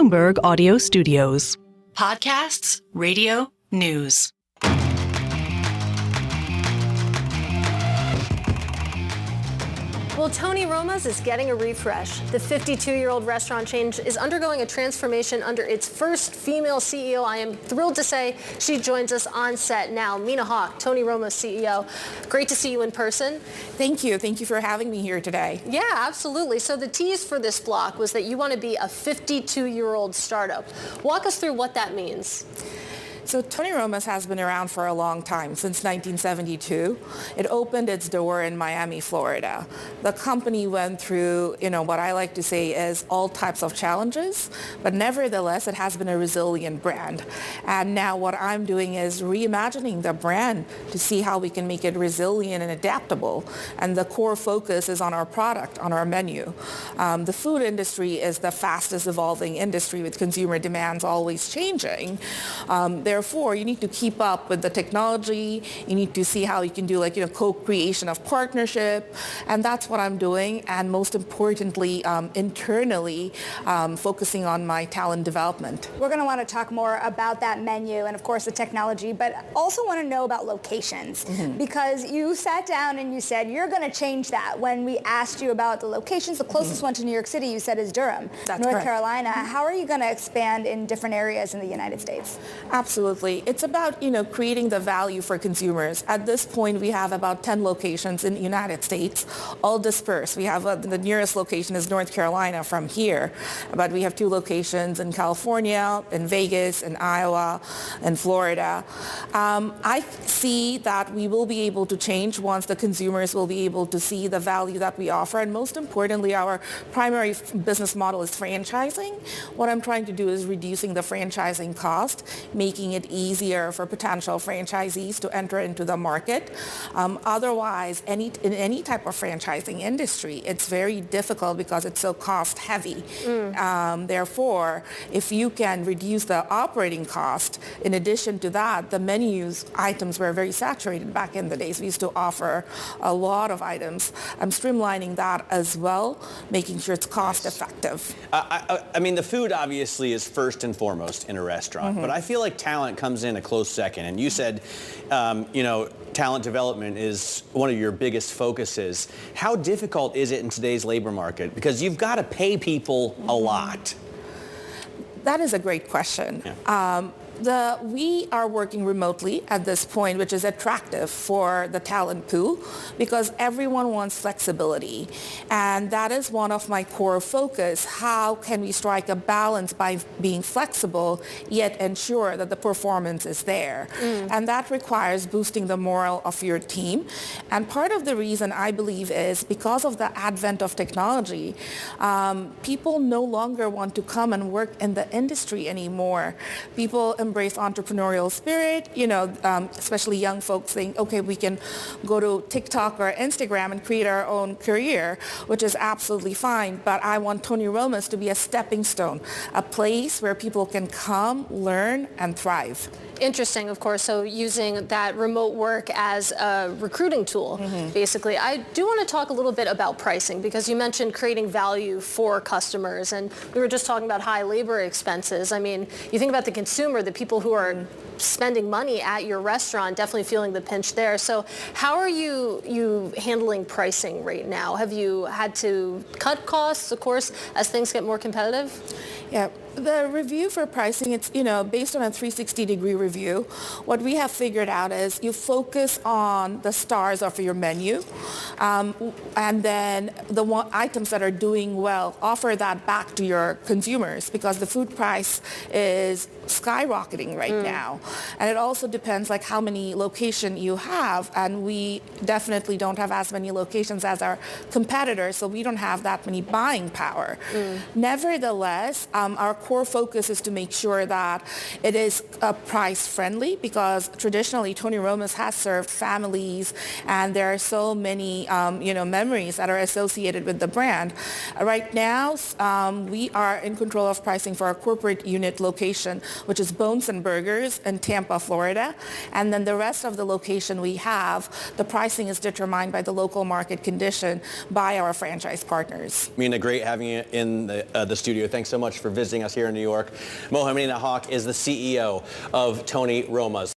Bloomberg Audio Studios. Podcasts, radio, news. Well, Tony Roma's is getting a refresh. The 52-year-old restaurant chain is undergoing a transformation under its first female CEO. I am thrilled to say she joins us on set now. Mina Haque, Tony Roma's CEO. Great to see you in person. Thank you. Thank you for having me here today. Yeah, absolutely. So the tease for this block was that you want to be a 52-year-old startup. Walk us through what that means. So Tony Roma's has been around for a long time, since 1972. It opened its door in Miami, Florida. The company went through, what I like to say is all types of challenges, but nevertheless, it has been a resilient brand. And now what I'm doing is reimagining the brand to see how we can make it resilient and adaptable. And the core focus is on our product, on our menu. The food industry is the fastest evolving industry with consumer demands always changing. Therefore, you need to keep up with the technology. You need to see how you can do co-creation of partnership. And that's what I'm doing. And most importantly, internally, focusing on my talent development. We're going to want to talk more about that menu and, of course, the technology, but also want to know about locations. Because you sat down and you said you're going to change that. When we asked you about the locations, the closest one to New York City, you said is Durham, North Carolina. How are you going to expand in different areas in the United States? Absolutely. It's about, creating the value for consumers. At this point, we have about 10 locations in the United States, all dispersed. We have the nearest location is North Carolina from here, but we have 2 locations in California, in Vegas, in Iowa, and Florida. I see that we will be able to change once the consumers will be able to see the value that we offer. And most importantly, our primary business model is franchising. What I'm trying to do is reducing the franchising cost, making it easier for potential franchisees to enter into the market. Otherwise, in any type of franchising industry, it's very difficult because it's so cost heavy. Therefore, if you can reduce the operating cost, in addition to that, the menus items were very saturated back in the days. We used to offer a lot of items. I'm streamlining that as well, making sure it's cost effective. I mean, the food obviously is first and foremost in a restaurant, but I feel like talent comes in a close second. And you said, talent development is one of your biggest focuses. How difficult is it in today's labor market? Because you've got to pay people a lot. That is a great question. Yeah. We are working remotely at this point, which is attractive for the talent pool because everyone wants flexibility. And that is one of my core focus. How can we strike a balance by being flexible, yet ensure that the performance is there? And that requires boosting the morale of your team. And part of the reason I believe is because of the advent of technology, people no longer want to come and work in the industry anymore. People embrace entrepreneurial spirit, especially young folks saying, okay, we can go to TikTok or Instagram and create our own career, which is absolutely fine. But I want Tony Roma's to be a stepping stone, a place where people can come, learn, and thrive. Interesting, of course. So using that remote work as a recruiting tool, basically. I do want to talk a little bit about pricing because you mentioned creating value for customers. And we were just talking about high labor expenses. I mean, you think about the consumer, the people who are spending money at your restaurant, definitely feeling the pinch there. So how are you handling pricing right now? Have you had to cut costs, of course, as things get more competitive? Yeah. The review for pricing, it's, based on a 360-degree review. What we have figured out is you focus on the stars of your menu, and then the items that are doing well, offer that back to your consumers because the food price is skyrocketing right now. And it also depends how many locations you have, and we definitely don't have as many locations as our competitors, so we don't have that many buying power. Nevertheless, our core focus is to make sure that it is price friendly because traditionally Tony Roma's has served families and there are so many memories that are associated with the brand. Right now we are in control of pricing for our corporate unit location, which is Bones and Burgers in in Tampa, Florida. And then the rest of the location we have, the pricing is determined by the local market condition by our franchise partners. Mina, great having you in the studio. Thanks so much for visiting us here in New York. Mohaimina Haque is the CEO of Tony Roma's.